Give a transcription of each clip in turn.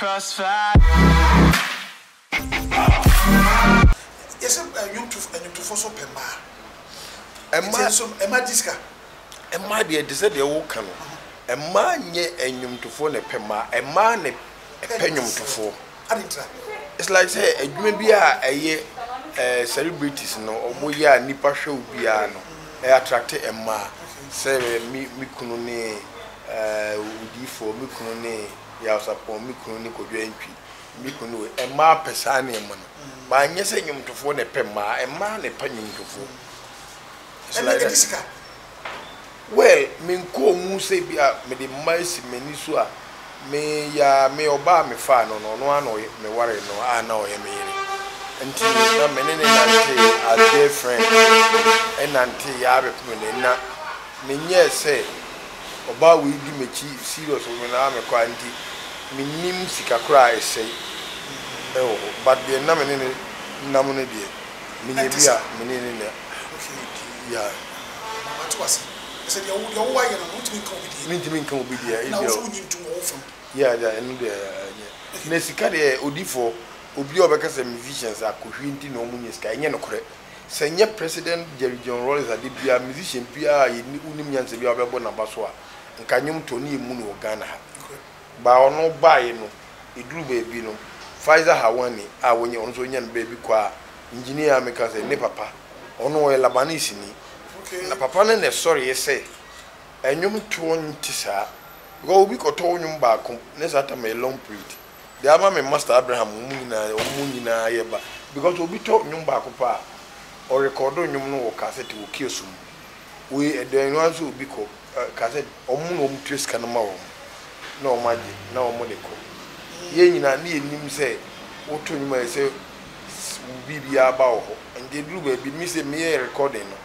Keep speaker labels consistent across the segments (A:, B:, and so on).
A: crossfire.
B: Yes, you to for so pemba.
C: Emma
B: Disca.
C: Emma dear decided the old canoe. Emma ye enyum to phone a pema, a man a penyum to four. It's like say a jumia a year celebrities no or boya nipa show biano. I attracted Emma. Say me kunone udi for me kunone ya support me kunone ko dwenpi. Me kunu Emma pesane man. Ba nye se nyum to phone a pema, Emma ne penyum to four. It's like that. Well, min ko mu se bia me de mice mani so a me oba me fa no ano me ware no ana o ye me yire enti na me ne nante as dear friend and nante ya be me na me nye se oba we di mechi serious o na me kwa nti me nim sika kra ese but de na me ne na mo ne de me nye bia me ne okay yeah
B: what was said you why you not
C: can be there
B: now you need to move from
C: yeah and na sika de odifo obi obeka say musicians akohwinti na omunye sika enye nokore say nye president Jerry John Rawlings ade bia musician bia unim nyanse bia obebo na baso a nka nyum to ni emu no Ghana ha ba ono bae no eduru ba bi no Pfizer Hawani a wonye ono so nya no ba bi kwa engineer ameka say ne papa ono e Labanese ni na papa ne sorry ye say enyum to nti sa go bi ko to nyum ba ko ne sata me long period de ama me master Abraham mu nyina ye ba because obi to nyum ba ko pa o record nyum no wo cassette wo kiosum we de no anso obi ko cassette omu no mu trace kan ma wo na o maji na o mo de ko ye nyina na enim say wo to nyum e say bibia ba wo ande duru ba bi mi say me recording no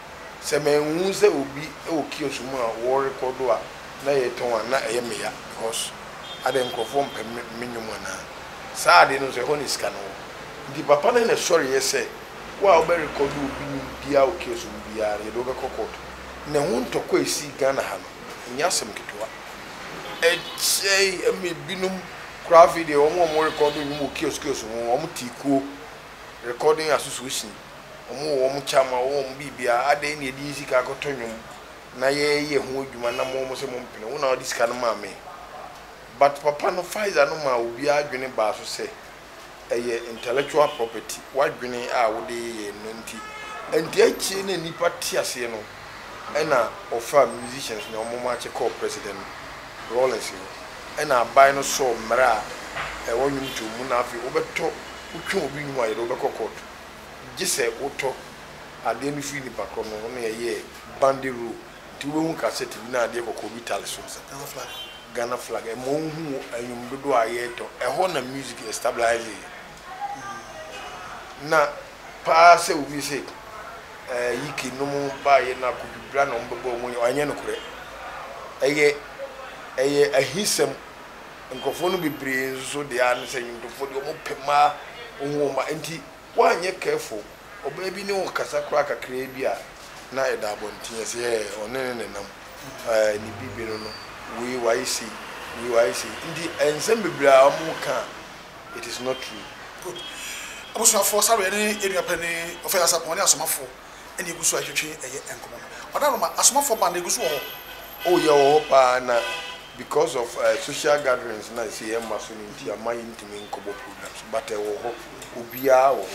C: se me hu se obi e o kiosum a wo record a na ye ton na e me ya because ade nkrofo mpem menwum na saade no se honis ka no di papa na sorry ye say wa o be record obi bia o kiosum bia ye do be kokot na hu ntoko esi Ghana ha no nya sem ketwa e chei e me binum craft video o mo record nyum o kiosum o mo tikuo recording association o mo chama o mo bibia ade na edi sika akotonyum na ye hu adwuma na mo se mo mpene wo na odi sika no ma me but papa no Pfizer no ma obi adwene ba so se eye intellectual property wadwene a wo de ye no nti enti achi na nipa tiase no na ofa musicians na mo ma che call president Rawlings na buy no so mra e wonwum to mu na afi obeto utwe obi nwu aye do be kokot gise uto ade no fi ni bakro no na ye bandiru ti we hu cassette bi na ade kokko bi tale so Ghana flag e mo hu anyum dodo aye to e ho na music stabilize na pa se obi se yiki no mo ba ye na ko bibra no mbebo mo anye no kure eye ahisem nkofo no bibre so de an se nyumtofo de mo pema ohun ma enti wanye careful oba bi ne wo kasa kra kakra bi a na eda abontin se onene nam ni bibi no we YC ndi ensem bibra amu ka it is not true
B: good abuso for sorry any area penny of us upon asomafo eni egusu ahwetwe eye enkomo oda ma asomafo band egusu ho
C: oh yeah pa na because of social gatherings na see embassy nti amayi ntimi nkobo programs but wo obia wo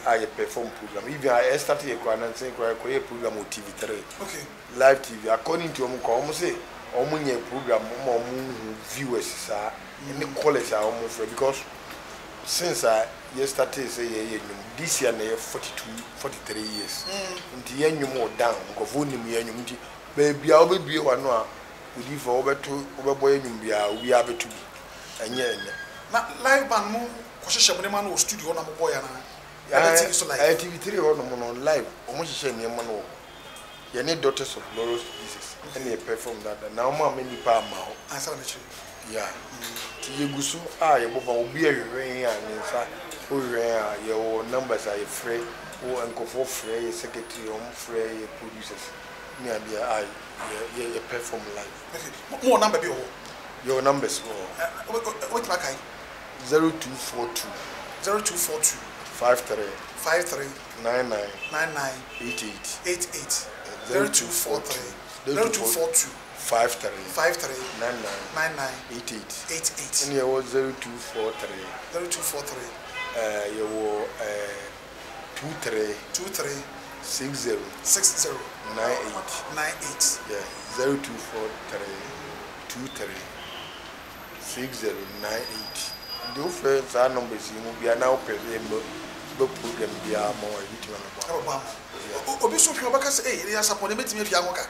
C: I perform program even I started a say program on TV3
B: okay
C: live TV according to omo say omo nye program omo viewers sa any college are omo for because since I started say this year na 43 years nti yenyum o down because vonim yenyum nti baby a obedue wano a odi for obeto obebo yenyum bia obi abetu enye
B: na live band mu kwhwehwe mo ne ma no studio na mo boy na
C: TV3 on live almost share near man you need Daughters of Laurel Jesus and they perform that now many pa ma
B: answer the
C: yeah you gusu you boba obi ahwe and nsa o hwe your numbers are free o enkofo free secretary o free producers near there you perform live
B: okay more number be
C: your numbers
B: what back
C: 0242
B: 0242
C: 53
B: 53
C: 99
B: 99
C: 88
B: 88 0243 0242
C: 53
B: 53
C: 99
B: 99
C: 88
B: 88
C: and you was 0243
B: 0243
C: you were 23
B: 23
C: 60
B: 60
C: 98
B: 98
C: yeah 0243 23 60 98 the offense our numbers you be now present but program be our more
B: obi so hwe obaka say eh ya support metimi afia ngoka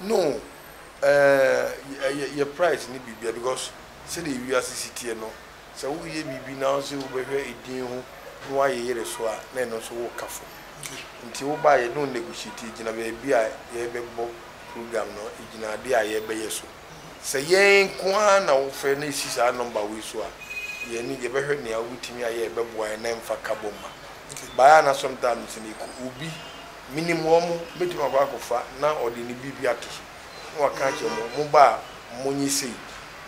C: no your price ni bibia because say the USCT no so we ye bibi now say we behwe edin ho no aye yere so a na no so wo kafo nti wo ba ye no negotiate gina be bia ye bebo program no gina de a ye be yeso say yen kwa na wo fe na sisa number we so a ye ni ye behwe ne a wutimi a ye bebo a na mfa kaboma baya na sometimes ni ubi minimum metima kwa kofa na odi ni bibi ato no aka che mo ba mo nyisi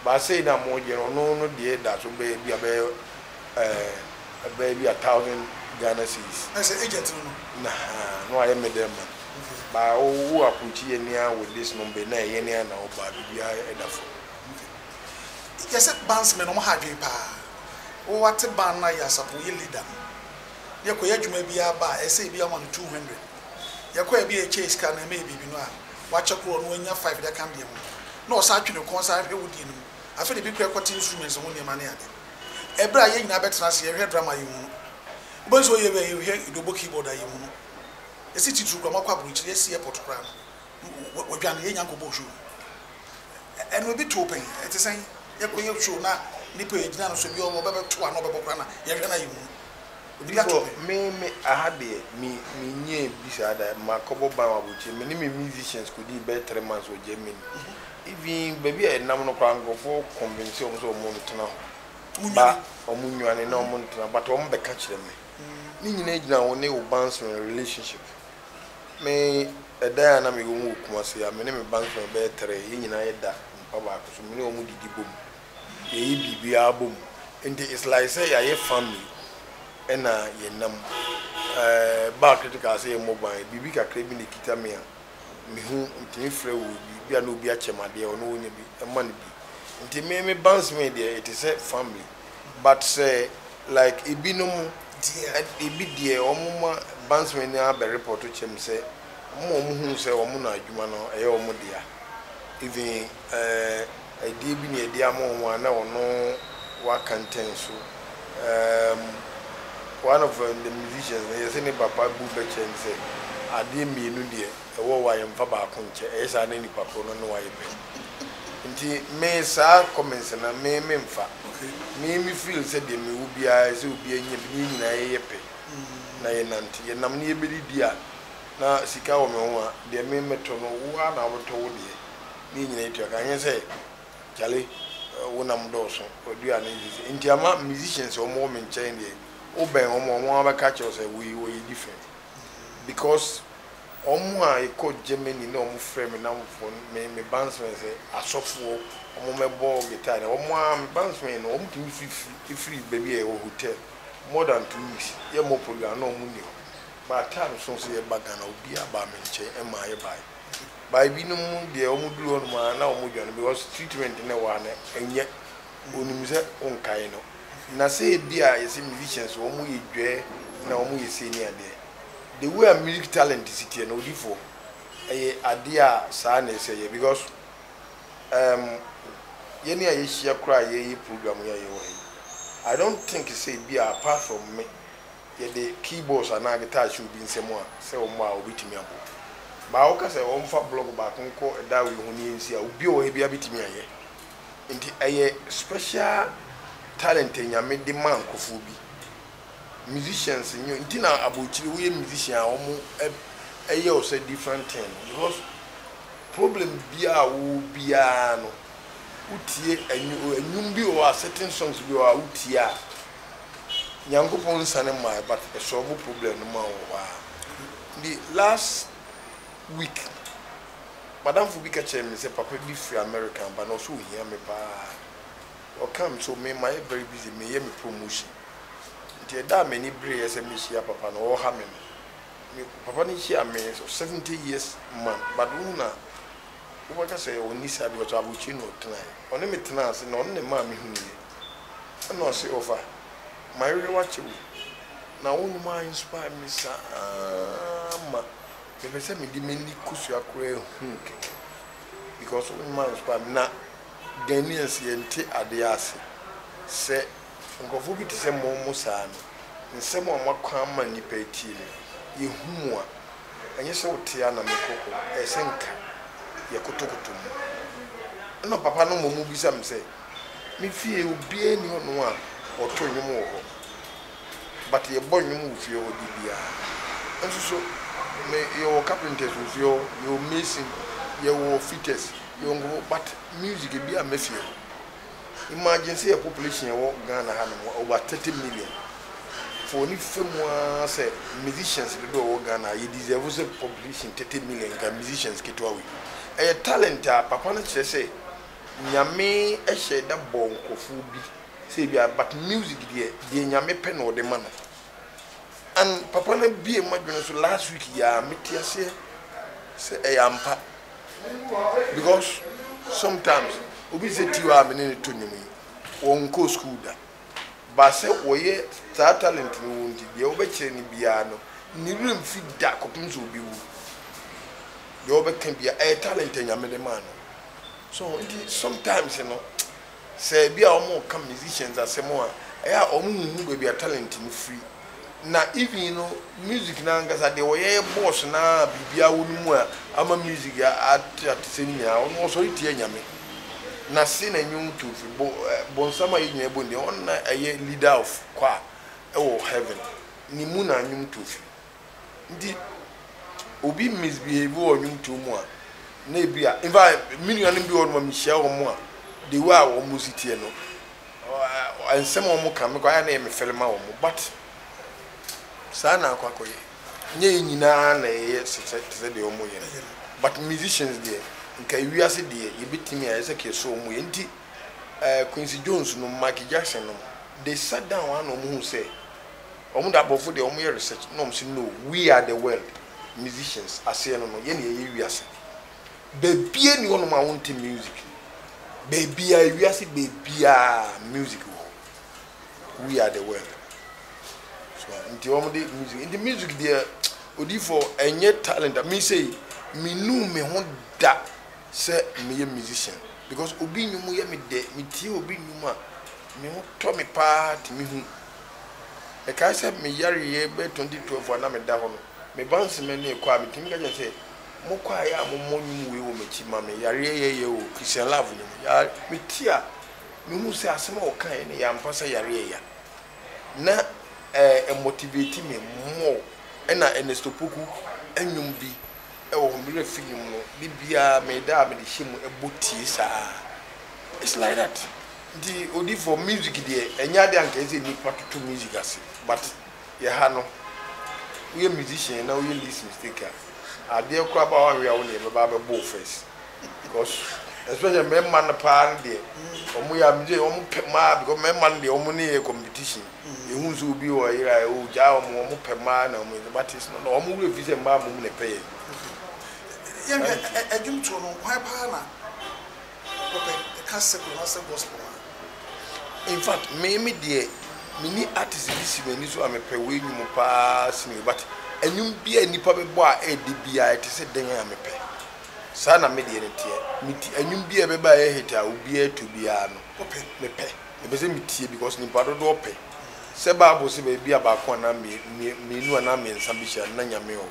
C: ba say na mo je no de da so be bia be 1,000 Ghana cedis
B: I say agent no
C: no I me them ba wo approach ye nia with this number na ye nia na o ba bibia edafo
B: yes bands me no mo hadwe pa wo wate ban na ya support ye leader ye ko yadwuma bia ba e say bia man 200 ye ko bia chase ka na me bibi no a wa chekro no anya 5 de kan bia ho na o sa twene kon sa hwe wodi no afa de bi kra kwati instruments ho ne ma ne ade ebra ye nyina betra se ye hwe drama ye hu bo so ye be ye hwe idobo keyboard aye hu e si titru kwa makwa bridge ye si airport kra no wadwane ye nyanko bo show eno bi to open e te sen ye ko ye show na nipa ye gina no so bi o mo be to ano be bokra na ye hwe na ye hu
C: so me ahade me nye bisa da makobo ba wa buchi me ni me musicians could be 3 months or Germany even baby e nam no kwa ngofo convince o so mo ntena ba omunwane na mo ntena but o mo be ka kire me ni nyina gina wo ne o bounce relationship me eda na me wo kuma se ya me ne me bounce be 3 ye nyina ye da mpa ba ko so me ne o mu didi bom ye yi bibia bom and it's like say ya ye family ena ye nam ba critical say mobile bibi kakra bi ne kita me a me hu ntimi frɛ wo bi a no bi a chemade o no wonya bi e ma ne bi nti me bounce me there it is a family but say like ebinom dear ebi dear omuma bounce me na be report to chem say mo hu say omo na adwuma no e omo dia even idea bi ne dia mo ho na ono wa content so one of the musicians they say papa Buba Chen say ade mienu de e wo wa yemfa ba ko nche e sa na ni papa no wa yebe nti me sa comments na me mfa me feel say de me ubia say ubia nya bi ni na yepe na ye nanti ye nam ne be di a na sika wo me ho a de me meto no wo na wo to wo de ni nyina etu aka nya say chale wo nam do so odua na yi nti ama musicians o mo me nchen de oben omo abaka che say we different because omo a e ko Germany na omo frame na phone me bands me say asofo omo me ball guitar omo a me bands me no omo timi free baby e hotel more than 2 weeks ye mo program na omo ni but time so say e baga na obi aba me nche e ma ye bai bi no mu de omo duro no ma na omo dwan because treatment na wa na enye onim se onkai no na say bia yesi musicians wo mu yedwe na wo mu yesi ni ade the way music talent is here no diffo ade a sa na say because ye ni aye hia kra ye program ya ye wo I don't think say bia apart from me ye the keyboards and guitar should be nsemo a say wo mu a obitimi abo ba wo ka say wo mfa blog ba konko da we hu ni ensi a obi o he bia bitimi aye nti aye special talent nyame de man kofu bi musicians nyo ntina abochiri we musician omo eye o say different thing because problem bia wo bia no utie anyum bi o certain songs bi o utie a nyankopon sane mai but e solve problem no ma wo the last week madam Fubika Chen say papa bi free American but no so here me pa or come so me my very busy me hear me promotion. The damn many brave as a Mishia Papa or Hammond. Papa Nishia me 70 years man, but Una, what I say, when Nisa was Abuchino tonight. On the tenants and on the mammy who and not say over my real watch. Now, one my inspire me, sir. If I send me the many Kusia Kure, because one man inspire me now. Ghanaians yente adease se nkofo bi tse momo saa no nsem o makwan ma nipa eti ne yehu a enye se wotia na mekoko esenka ye kotokoto mu no papa no momu bi sam se me fie obi ani hono a oto nwum wo ho but ye bo nwum wo fie ho bibia enso so me yo carpenters wo fie yo mason ye wo fitters young but music be a mafia. Imagine say a population of Ghana over 30 million. For any film say musicians the do Ghana, you deserve a population 30 million musicians get away. A talent papa na say nyame e share that bon kofu bi say bia but music dey nyame pen or the man. And papa na be imagine so last week ya metia say ampa. Because sometimes obi say ti wa me ne to nyum won ko school da ba say oye talent ni won di bia obekire ni bia no ni rem fi da kopim so obi wu de obeka bia talent nyame de man so sometimes you know say bia omo come musicians asemo a ya omo hu bia talent ni free na even you know music na ngasa de oye boss na bibia wonu a ama music at senia ono so itie nyame na se na nyum to fi bon sama yi nyebo ne on na aye leader of kwa e heaven ni mu na nyum to fi ndi obi misbehave o nyum to mu a na bia in fact million bi o no ma mihia o mu a de wa o musitie no ensem o mu ka me kwa na me felma o mu but sana kwa koye nye nyina na ye se de omo ye but musicians there nka wiase de ye betimi a se ke so omo ye nti Quincy Jones no Michael Jackson no they sat down one omo who say omo da bofo de omo ye research no omo say no we are the world musicians ase no no ye na ye wiase baby ni ono ma wonte music baby a wiase baby a music we are the world. Into music. In the music there, odi for any talent. Me say, me know me won da say me a musician because obi nyumu ye me de me tie obi nyuma me won to me part me hu. E kai say me yare ye be 2012 na me da ho no. Me bounce me ne kwa me timi ga say mo kwa ya mo nyumu we wo me chi ma me yare ye o Christian love nyumu. Ya me tia me hu say asema o kan ne ya mpa say yare ye ya. Na motivate me more ena Ernesto Poku enwum bi e wo homre film no bibia me da me de him eboti sa it's like that the odi for music there enya de anka eze ni patoto music ase but ye ha no we musician na we list mistake ade kwa ba wa we a wo ne be ba be bo first because especially me man pa de omo ya mje omo ma because me man de omo ne competition ehun so bi o ira o ja omo pema na omo but is no omo we fi se ma mo ne pay
B: yen adwum to no kwan pa na okay the cassette no say gospel
C: in fact me de mini artist bi si mani so amepe we nyum pa sini but enum bia nipa be bo a edi bia ete se den amepe sana me de ne tie miti enum bia be ba e hita obi eto bia no ope me pe e be se mitie because nipa do ope se Bible se be bia ba ko na me nu na me nsa bi sha na nyame o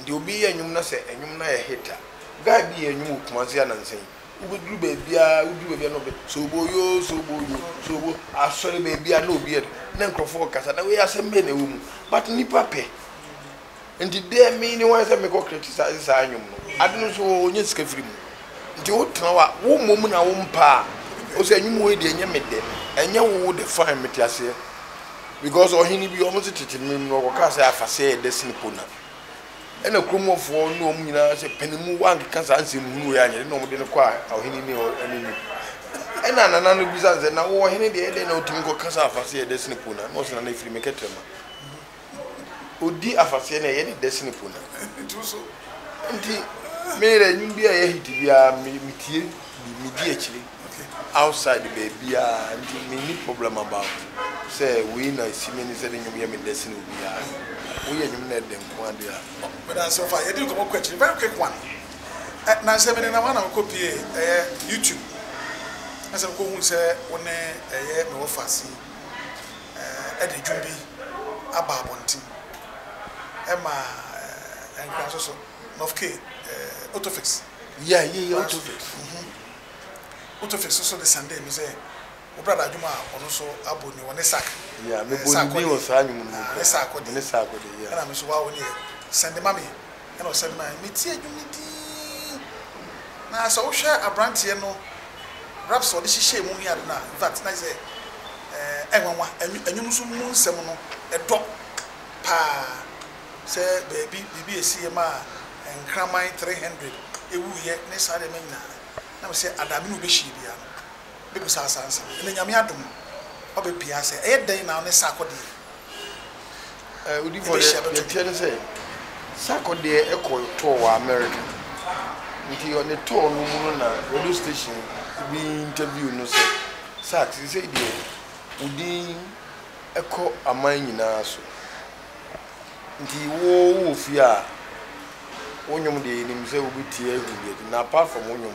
C: ndi obi ye enum na se enum na ye hita ga bi enum kumanse na nsan ubuduru be bia udu be no be soboyo sobo asore be bia na obi e na nkrofo kasa na we asem be na wo mu but nipa pe ndi de me ni wan se me ko criticize sa anyum no ade no so onye sika firi mu ndi wo tena wa wo mom na wo mpa o se anyum we de enye me de enye wo de fine metiase because ohini bi omo tete me no ko ka se afase de sinipona ena kromofo no om nyina se panimu wank kasa ansem hunu ya anye no mo de no kwa ohini ni enini ena nana no bisa ze na wo hene de na otimi ko kasa afase de destiny puna no se na ifiri meketrema odi afase na ye de destiny puna
B: ntuso
C: nti mere nyimbi a ye hiti bia mitie mi di akiri outside the baby and me problem about say we na simeni say the nyum ye me destiny obi a we ye nyum na dem ko ade a
B: but as so far you did come question very quick one na say me na wana ko pie YouTube as ko hu say one me wo fasi e de dwumbi aba abonti e ma en so nofke autofix
C: yeah autofix
B: autofix so the Sunday me say o brother adwuma ono so aboni woni sack
C: yeah me boni bi o sa anyum
B: ne sack ko de
C: yeah
B: na me so wa woni send mami e no send mami me tie adwuma di na so wo hwe abrantie no raps o de hihye mu ya na in fact na say enwanwa anyum so mu nsem no e do pa say baby bibi esi ma enkraman 300 ewu ye ne sa de menna na me say adami no be hye bia be sa sansa ne nyame adom obe pia say e den na ne sakode
C: udi for the tell say sakode e ko to wa America nti on the tour no mu na radio station bi interview no say sax say dey udi e ko aman nyina so nti wo fi a wonyom de nim say obi tie ehu na apart from wonyom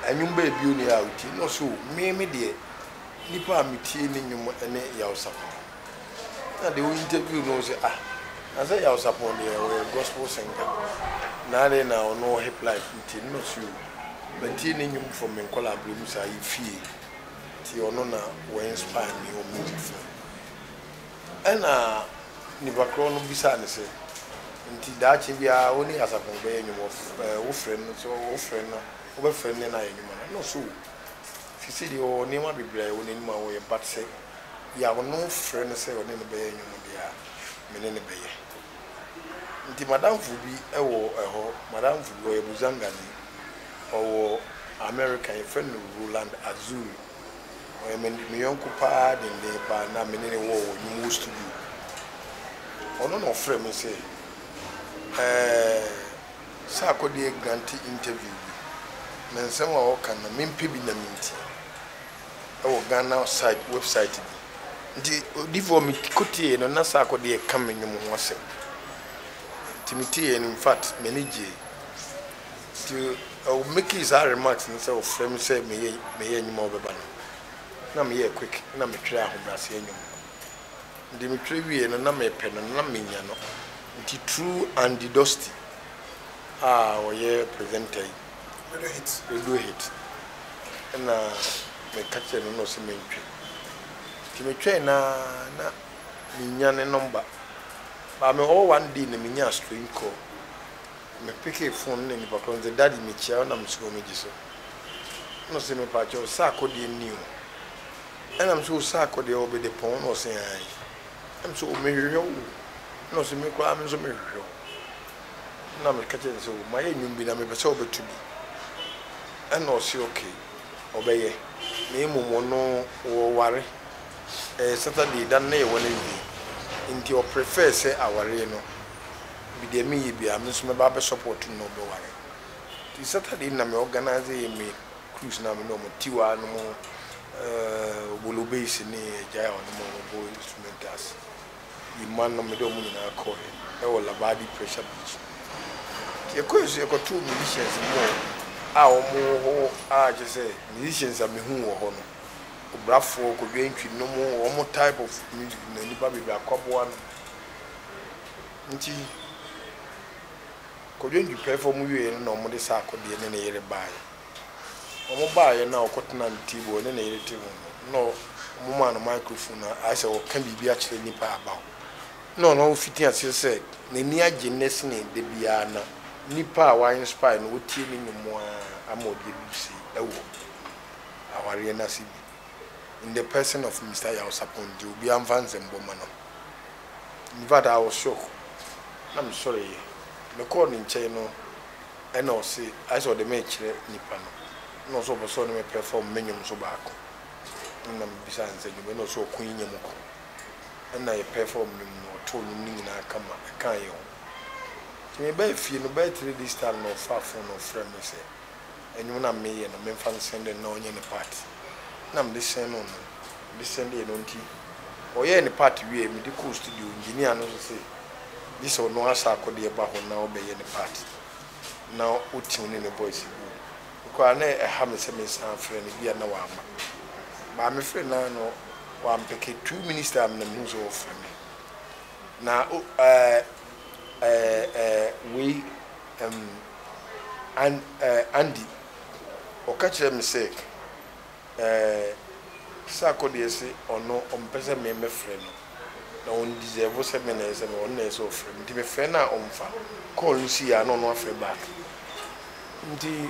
C: anyum ba bi oni a uti no so me de nipa mitie ni nyum ene ya usapo na de interview no say na say ya usapo de gospel singer na de na ono hip life nti no so but tie ni nyum from Menkola Abremu say fie ti ono na wo inspire me o music ena ni bakro no bisa ne say nti da chi bia oni asapo be nyum wo friend so wo friend na over friend na enyuma no so fisi di o ni ma biblia o ni ma wo ye but say ya wo no friend say o ni be enyuma dia me ne be ye nti madam fu bi e wo ho madam fu wo e buzanga ni o America e friend Roland Azul o e me yonku pa de pa na me ne wo nyumu studio ono no friend me say sa ko de grant interview na nsem wa wo kan na mempe bi na minti e wo Ghana site website ndi divo mi kotie no na sa ko de kan menyum ho asem timiti in fact manage to make his remarks and say frame say me nyum obeba no na me ye quick na me try ahobrase nyum ndi me try wie no na me pe no na me nya no nti true and the dusty o ye presenter radio hit na me catch no so me ntwe ti me twa na me nya ne number ba me all one day na me nya screen call me pick a phone na ni bakon the daddy me chia na me so me giso no se me pa cho sa ko de new and am so sa ko de obe de pon no se ai am so me hwehwe no se me kwa me so me hwehwe na me catch so my nyum bi na me be so obetu bi and no see okay obeye na emumo no wo ware Saturday dan na ye wona bi nti o prefer say aware no bi de me bi am so me ba be support no be ware ti Saturday na me organize me cruise na me no mo tiwa no mo bolo base ni jaya on mo bo instrumentals iman no me do mo na call e wala body pressure beach ti e ko so e ko 2 musicians mo omo ho je say musicians am hu wo ho no obrafo ko dwentwi no mo omo type of music na nipa be akobo an nti ko dwentwi perform wie no omo de sa akode ne yere bae omo bae na okotena ntibo ne yere tibo no omo ma no microphone na I say o kan bibia kire nipa aba no fiti ase say na ni agyeness ne de bia na nipa wa inspire no wotie ni nyumo amode lucy ewo aware na sibi in the person of Mr. Yausapon do be advanced mboma no in fact I was shocked I'm sorry me call in chain no and I say I saw the match nipa no no so bo so no me perform menyum so baako na mbisa nse dwuma no so okun nyam ko na ye perform nim no to nim ni na kama kan ye ho ti me ba fie no ba 3D star no fa phone no frame me say enyum na me ye no me fan send na onye ne party na me send no me send ye no nti oye ne party wie me di cool studio engineer no so say this one no asa akode ba ho na obeye ne party na utim ne boys ko na ha me se me san frɛ ne bia na wa ama ba me frɛ na no wa mpeke 2 minister am na mu so frɛ me na we Andy o ka kyerɛ me se sa akode se ono ompese me frɛ no na on deserve se me na se me on na so frɛ me ti me frɛ na omfa call you see ya no no afre back ndi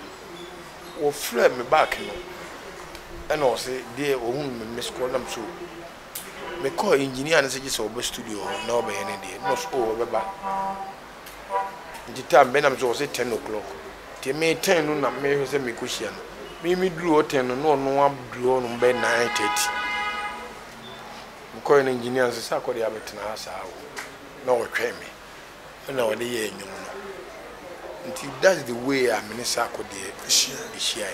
C: wo frɛ me back no and o say dey ohun me miss call am so me call engineer na say just obo studio na obo ye ne dey no so obo ba ndi time be na me so say 10 o'clock ti me 10 no na me say me ko hia no me duru o 10 no no abduru no be 9:30 me call engineer say akọ dey abetena asa na o twɛ me na o dey ye enyum no until that's the way I'm in Sako de share.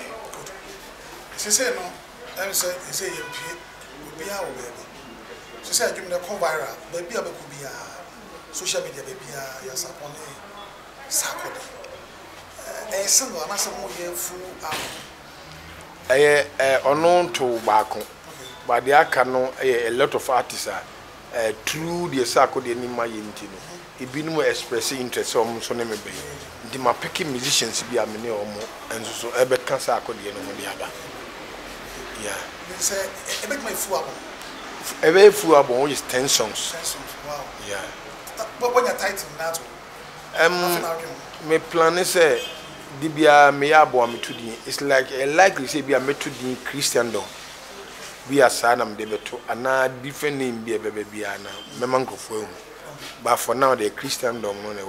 B: She said no, I say you be our baby. She said you may come viral, baby could be a social media baby yes upon Sako. A single and some more year full unknown to Bako. But the Akano a lot of artists are through the Sako de Nima Yintino. It be no expressing interest on so name be. The my picking musicians be a many or more, and so ebe cancer could be no the other. Yeah. Say, I make my full
C: Every full album is 10 songs.
B: 10 songs. Wow.
C: Yeah.
B: But when you're tight in that,
C: my plan is Dibia me abo am to the. It's like likely say be a me to the Christendom. Be a son am de beto, and na different name be a baby be ana. Memanko for but for now the Christendom no na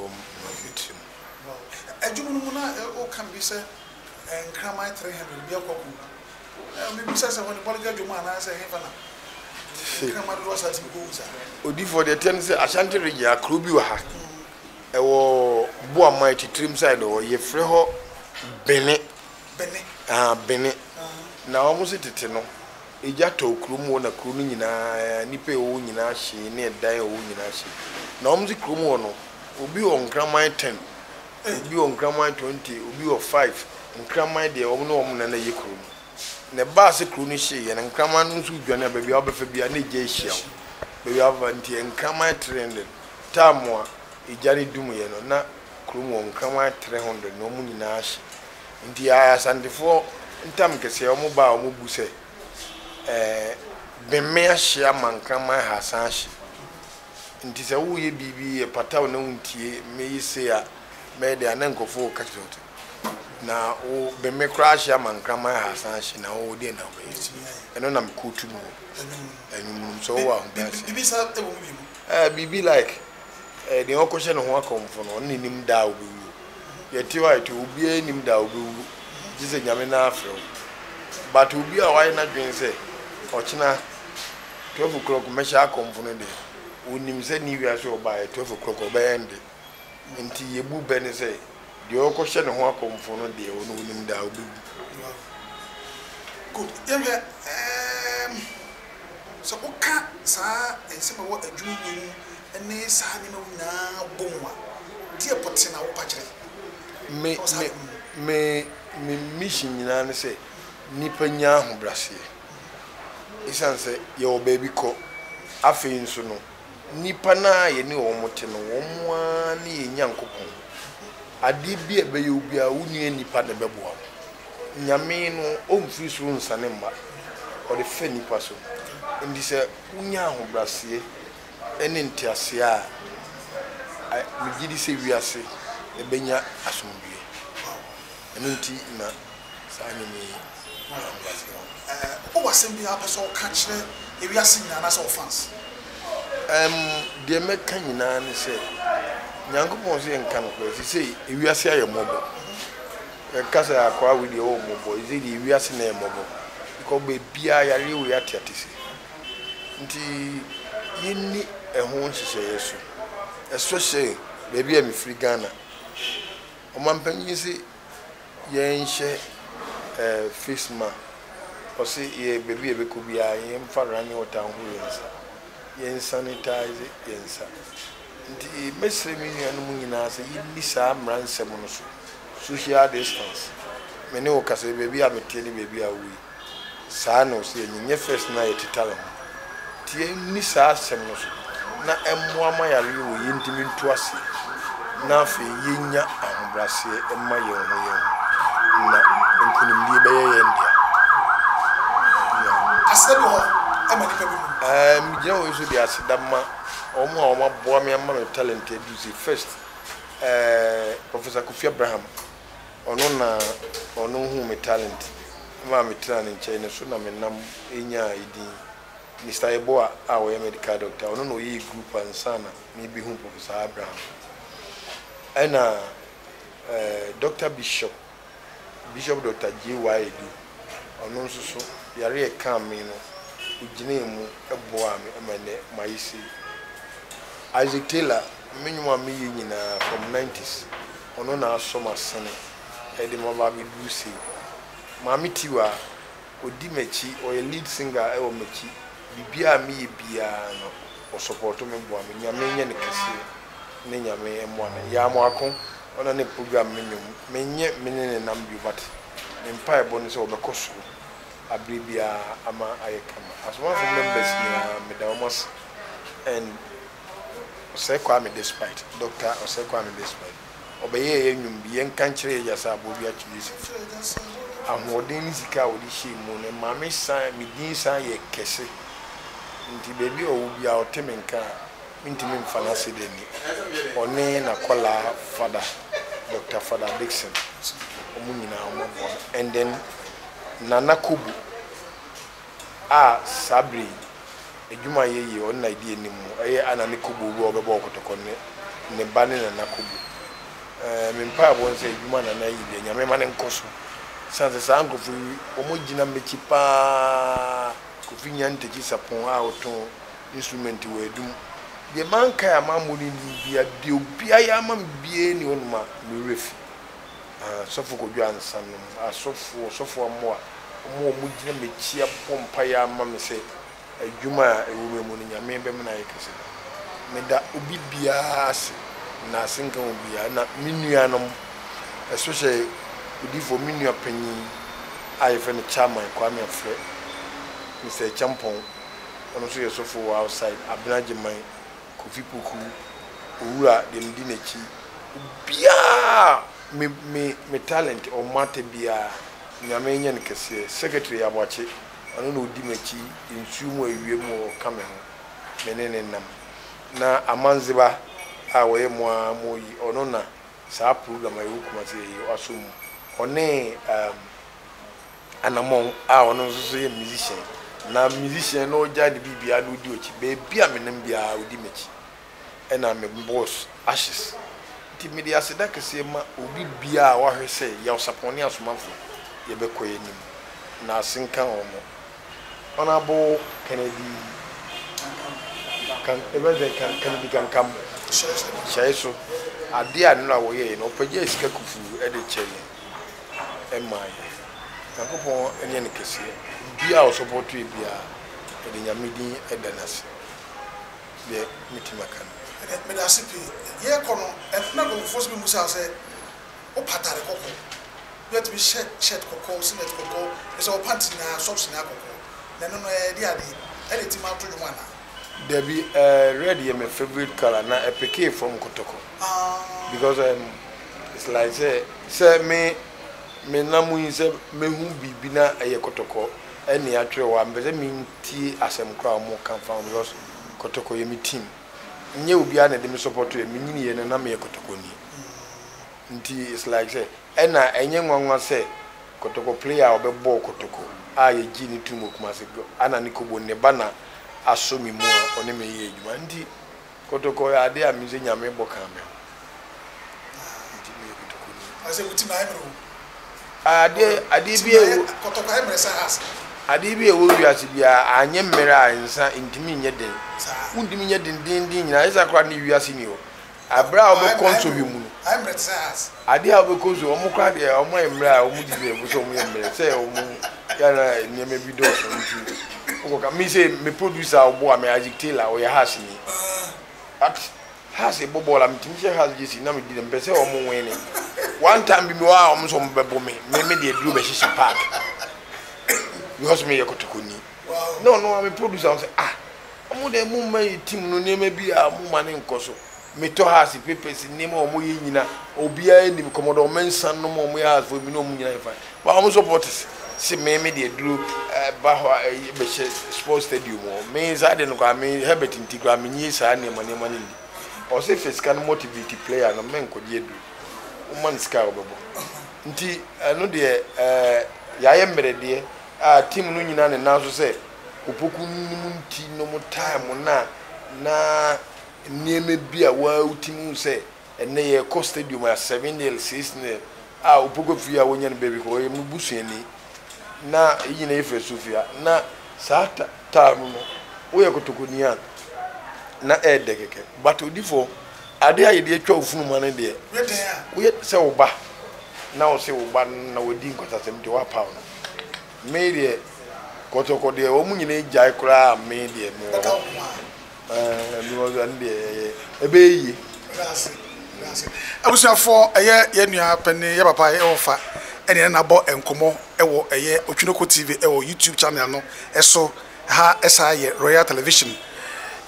B: Ejumuna o can be said and Kramai 300 be a cocoon. Maybe says when the Bolga Juma and I say, Kramai was at Goza.
C: Odi for the tennis Ashanti region, Krubiwa. Ewo Boa mighty trim side or ye freho Bene Bene. Now almost it no. Ejato Krumo na Kruni na Nipe o Nina she near die o Nina she. Now almost Krumo no. Ubi on Kramai 10. Ubi on Kramai 20, ubi on 5, and Kramai de Omno na Yekrum. Ne Bass Kruni she and Kraman who join a baby of Fabia J. Shell. Baby of Anti and Kramai 300. Tamwa, Ijari Dumiano, na Krumo on Kramai 300, no moon nash. In the eyes and before, in time can say Omoba Mubuse. Bemea Shaman Kramai Hasanshi. It is a wee baby, a patao no untie, may say a made an uncle for catchment. Now, oh, be me crash a man, Grandma has ash in our dinner. And then I'm cool to know. And so be like the occasion of one come from only him down. Yet you are to be him down. This is a Yamina afro. But to be a wine not being say, Ochina 12 o'clock, measure come from the day. When you say New Year's by 12 o'clock or by end. Until you boo Benny say, the occasion of one come from the day or no him down.
B: Good. So, okay, sir, and some of what a dream and they say, now, boom, dear Potina, Patry. Me mission, you know, say, Nipanya, Brassier. It's answer your baby co. I feel so no. Nipana, you know, Motino, one young coupon. I did be a baby, a uni and Nipana Babuam. Yamino, own fish room, Sanema, or the Fenny person. And this Unya Brassier, and in Tiasia. I did say we are say, the Benya Asumbi. And unti na Sani me. Who was simply a person catch if we are singing and as fans?
C: The American say, Yanko Ponsi and Canopus, he say, if we are say a mobile. kasa akwa we dey o mobo is it we ase na mobo because be bia ya le we atiatisi nti yini ehun hihye yesu especially baby am free Ghana o man panyin si yen hye face mask o si ye baby e be ko bia yen fa running water ho yen sanitize yen sa nti mesre mi nua no mu nyina se yini sa mransem no so social distance mene o kase baby a metie ni baby a wi saa no se nyenye first na yetitalo tie ni saa asem no so na emmo ama yare wo yintimi ntu ase na afi yenya ahobrase emma ye ho na nkunimdie be ye ndia
B: asebi ho ema nipa bi mu
C: mi gina wo so di asedama omo a omo boa me ama me talent edusi first Professor Kofi Abraham ono hu me talent ma me tran nche so na me nam enya idi Mr. Eboa our medical doctor ono no yi group ansana me bi hu Professor Abraham and Dr. Bishop Dr. J.Y. Edu ono so yare kam me no ugine mu eboa me amane maisi Isaac Taylor minimum me nyina from 90s ono na asoma sene edi mo ba me do see Mami Tiwa odi mechi o lead singer e o mechi bibia me ye bia no o support me boa me nyame nye ne kese ne nyame emo na ya mo akon ona ne program me nye ne nam bi but me mpa e boni se o bekoso abribia ama ayekama as one of members me da almost and Osekwame despite Dr. Osekwame despite obeye yenwum bi yenkankyere ya sa abobi achiri ahoden sika odi hye mu ne mame san midin san ye kese nti baby o bi a otemenka ntimi mfana sedeni one na kola father Dr. Father Dixon omunyina omobo and then Nana Kubu Sabri ejuma yeye on na idea ni mu eye Anani Kubu wo obebo okotoko ne bane Nana Kubu mempa abon se ejuma na yeye nyame ma ne nkoso sanse sankofu omogina mechi pa kofi nyante ji sapon a oton instrument we dum de manka ya mamuni ni bia de obia ya mam bie ni onuma me refi sofo ko dwan sanu sofo mo omogina mechi apompa ya mam se adwuma ewu mu ni nyame be me na yekese me da obi bia ase na sinka obia na minuanom especially udi for minua panyin I friend chairman Kwame Afre Mr. Champon ono so yesofo outside Abinajeman Kofi Puku owura dem di nachi bia me talent o mate bia nyame nya nkese secretary aboache ono no odi machi nsumu awiemu kame ho menene nam na amanziba a woye moyi ono na sa program ayi kuma se yi asom one anamon a ono so ye musician na musician no jade bibia no di ochi be bia menam bia odi machi ena me boss ashes ti media seda kese ma obi bia wa hwese ya osaponi asomafo ye be koyenim na asinka omo Honorable Kennedy Kennedy Kankam Shaiso adia no wo ye no page sika kufu e de chele emai Kankopon ene ne kese bia o support e bia e de nyamedi e danase de mitimakan
B: me da sipi ye kono e na go force bi musa se o patare koko let me shirt koko sinet koko e so panty na socks na koko na no e di ade e de ti ma to dwuma na
C: Debbie red is my favorite color now. I pick it from Kotoko because it's like say me namu say me hu bibi na eye Kotoko any atre wa mbeze me ti asem kra mo kan fa because Kotoko ye me team nye obi a na de me support ye me nyini ye na me Kotoko ni nti it's like say na enye nwanwa say Kotoko player obebo Kotoko a ye gi ni tumo kuma se ana ni kobo ne bana asomi mu one me ye adwuma ndi Kotoko ya ade a mize nyame boka me ndi me Kotoko ni
B: ase wuti na emro
C: ade bi
B: kotokwa emresa has
C: ade bi e wo wiase bia anye mmere a nsa ntimi nye den undimi nye den nyina isa kwa ne wiase ni o abra obekonso bi mu
B: emresa has
C: ade a obekonso omo kwa de omo emre a omo di be so omo emre say omo yana nyeme bi do so nti okoka mi say me producer obo me Ajik Taylor o ya has ni at has e bobo la mtimi she has jisi na me di dem pese omo wen ni one time bi me wa omo so mbebo me de duro be shisha park because me yakotokoni no me producer say omo de mu mai team no nyeme bi a mu ma ne nkoso me to has papers name omo ye nyina obia ni komodo mensan no omo ya has for me no mu nyina fa ba omo supporters si me de duro ba ho be sports stadium me za de no kwa me Herbert Ntigwa me nyi sa ne mane ni o se fiscal motivate player no men ko die du o man ska obebo nti no de ya ye mere de team no nyina ne na so se opoku nimu nti no mo time na nieme bia wa utimu se ene ye co stadium ya 7-0 6-0 opoku fi ya wonya ne baby ko ye mu busuani na yina efe sofia na sata tamu no wo ye kotokonian na de keke but odifo ade aye de atwa ofunu ma ne de wo ye se wo ba na wo se wo ba na wo di nkotasem de wa pound me de kotoko de o mu nyina ejai kura me de me mi wo an de ebe yi
B: abusuafo ye nua pani ye papa ye ofa ene na bo enkomo ewo eye Otwinoko TV ewo YouTube channel no eso ha esa ye Royal Television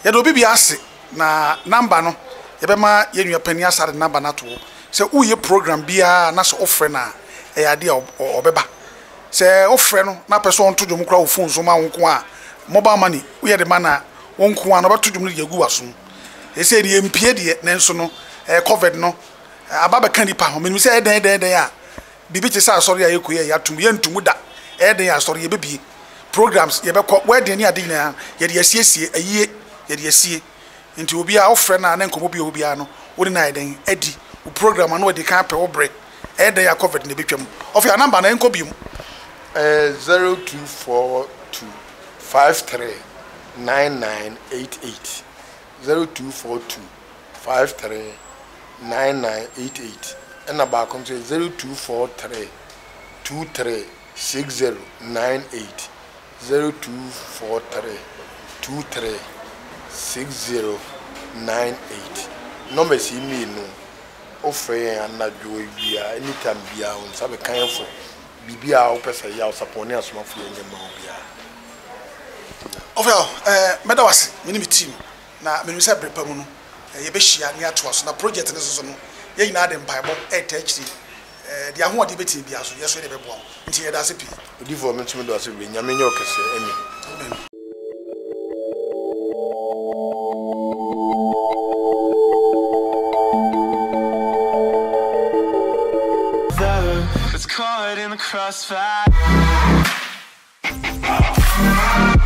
B: ye do bibia ase na number no ye be ma ye nua pani asa de number na to se uye program bia na so ofre na e ade obeba se ofre no na person to dwom kra wo phone so ma wonko a mobile money uye de mana wonko a no beto dwom no yegu waso e se de empie de nenso no covid no ababa kan nipa ho menim se den a bibi te sa sorry ayeku ye yatum ye ntumu da den ya sorry ye bebi programs ye be ko wedding ni ade na ye de asiesie aye ye de asie nti obi a ofre na na nkomo bi obi a no woni na den adi o program na we de kan pe obre den ya covid na betwam of your number na enko bi mu
C: 0242 53 9988 0242 53 9988 and about 0243 23 6098 0243 23 6098 number si me no offer anadwo bia anytime bia on sabe kan fo bibia o pesa ya support ne asoma fo yenye ma bia
B: offer medawase me team na me say prepa mu no ye be hia ne ato aso na project ne so no ye nyina de mpaebo etachiri de aho de beti bia so ye so de be boa nti ye da se pi
C: odi for me tumi do ase be nyame nye okese emi
B: amen.
A: It's caught in the crossfire.